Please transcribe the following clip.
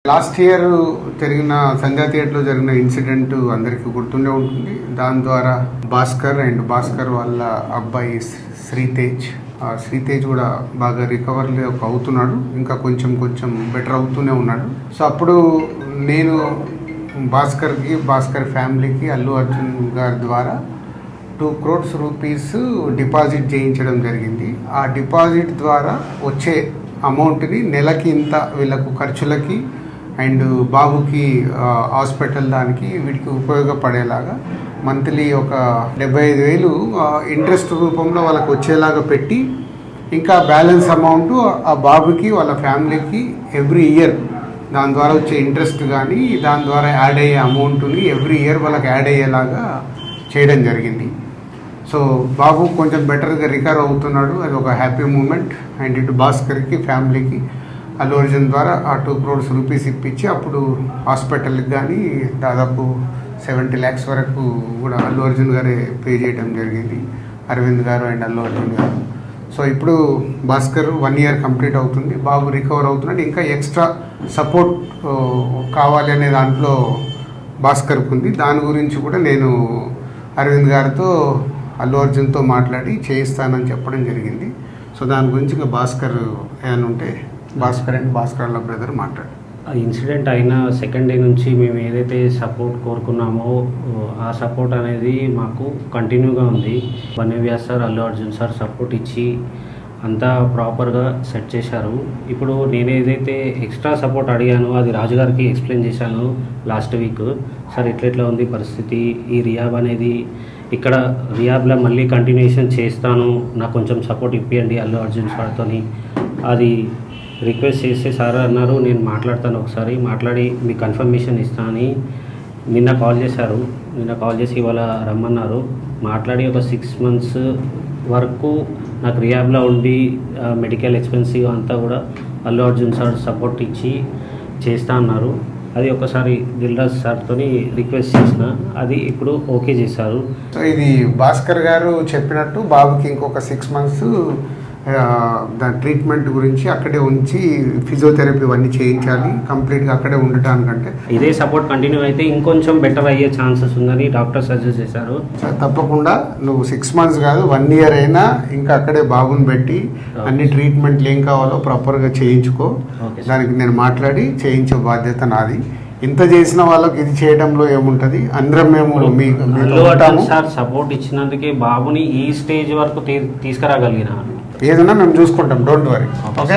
Last year జరిగిన సంధ్యా థియేటర్లో జరిగిన ఇన్సిడెంట్ అందరికీ గుర్తుండే ఉంటుంది. దాని ద్వారా భాస్కర్ వాళ్ళ అబ్బాయి శ్రీతేజ్ కూడా బాగా రికవర్ అవుతున్నాడు, ఇంకా కొంచెం బెటర్ అవుతూనే ఉన్నాడు. సో అప్పుడు నేను భాస్కర్ ఫ్యామిలీకి అల్లు అర్జున్ గారి ద్వారా 2 crores రూపీస్ డిపాజిట్ చేయించడం జరిగింది. ఆ డిపాజిట్ ద్వారా వచ్చే అమౌంట్ని నెలకి ఇంత వీళ్ళకు ఖర్చులకి అండ్ బాబుకి హాస్పిటల్ దానికి వీటికి ఉపయోగపడేలాగా మంత్లీ ఒక 75,000 ఇంట్రెస్ట్ రూపంలో వాళ్ళకి వచ్చేలాగా పెట్టి, ఇంకా బ్యాలెన్స్ అమౌంట్ ఆ బాబుకి వాళ్ళ ఫ్యామిలీకి ఎవ్రీ ఇయర్ దాని ద్వారా వచ్చే ఇంట్రెస్ట్ కానీ దాని ద్వారా యాడ్ అయ్యే అమౌంట్ని ఎవ్రీ ఇయర్ వాళ్ళకి యాడ్ అయ్యేలాగా చేయడం జరిగింది. సో బాబు కొంచెం బెటర్గా రికవర్ అవుతున్నాడు, అది ఒక హ్యాపీ మూమెంట్. అండ్ ఇటు భాస్కర్కి ఫ్యామిలీకి అల్లు అర్జున్ ద్వారా ఆ 2 crores రూపీస్ ఇప్పించి అప్పుడు హాస్పిటల్కి కానీ దాదాపు 70 lakhs వరకు కూడా అల్లు అర్జున్ గారే పే చేయడం జరిగింది, అరవింద్ గారు అండ్ అల్లు అర్జున్ గారు. సో ఇప్పుడు భాస్కర్ 1 year కంప్లీట్ అవుతుంది, బాబు రికవర్ అవుతున్నాడు. ఇంకా ఎక్స్ట్రా సపోర్ట్ కావాలి అనే దాంట్లో భాస్కర్కి ఉంది. దాని గురించి కూడా నేను అరవింద్ గారితో అల్లు అర్జున్తో మాట్లాడి చేయిస్తానని చెప్పడం జరిగింది. సో దాని గురించి ఇంకా భాస్కర్ ఏమైనా ఉంటే భాస్కర్ వాళ్ళ బ్రదర్ మాట్లాడు. ఆ ఇన్సిడెంట్ అయిన సెకండ్ డే నుంచి మేము ఏదైతే సపోర్ట్ కోరుకున్నామో ఆ సపోర్ట్ అనేది మాకు కంటిన్యూగా ఉంది. వన్యవ్యాస్ sir, Allu Arjun sir support ఇచ్చి అంతా ప్రాపర్గా సెట్ చేశారు. ఇప్పుడు నేను ఏదైతే ఎక్స్ట్రా సపోర్ట్ అడిగానో అది రాజుగారికి ఎక్స్ప్లెయిన్ చేశాను లాస్ట్ వీక్. సార్ ఎట్లెట్లా ఉంది పరిస్థితి, ఈ రియాబ్ అనేది ఇక్కడ రియాబ్లో మళ్ళీ కంటిన్యూషన్ చేస్తాను, నాకు కొంచెం సపోర్ట్ ఇప్పియండి అల్లు అర్జున్ సార్తో అది రిక్వెస్ట్ చేస్తే సార్ అన్నారు నేను మాట్లాడతాను, ఒకసారి మాట్లాడి మీకు కన్ఫర్మేషన్ ఇస్తానని నిన్న కాల్ చేశారు. నిన్న కాల్ చేసి ఇవాళ రమ్మన్నారు. మాట్లాడి ఒక 6 months వరకు నాకు రియాబ్లో ఉండి మెడికల్ ఎక్స్పెన్సివ్ అంతా కూడా అల్లు అర్జున్ సార్ సపోర్ట్ ఇచ్చి చేస్తా అన్నారు. అది ఒకసారి దిల్రాజ్ సార్తో రిక్వెస్ట్ చేసిన, అది ఇప్పుడు ఓకే చేశారు. సో ఇది భాస్కర్ గారు చెప్పినట్టు బాబుకి ఇంకొక 6 months దాని ట్రీట్మెంట్ గురించి అక్కడే ఉంచి ఫిజియోథెరపీ ఇవన్నీ చేయించాలి, కంప్లీట్గా అక్కడే ఉండటానికంటే. ఇదే సపోర్ట్ కంటిన్యూ అయితే ఇంకొంచెం బెటర్ అయ్యే ఛాన్సెస్ ఉందని డాక్టర్ సజెస్ట్ చేశారు. తప్పకుండా నువ్వు 6 months కాదు 1 year అయినా ఇంకా అక్కడే బాబుని పెట్టి అన్ని ట్రీట్మెంట్లు ఏం కావాలో ప్రాపర్గా చేయించుకో. దానికి నేను మాట్లాడి చేయించే బాధ్యత నాది. ఇంత చేసిన వాళ్ళకి ఇది చేయడంలో ఏముంటుంది, అందరం మేము సార్ సపోర్ట్ ఇచ్చినందుకే బాబుని ఈ స్టేజ్ వరకు తీసుకురాగలిగిన ఏదైనా మేము చూసుకుంటాం, డోంట్ వరీ. ఓకే.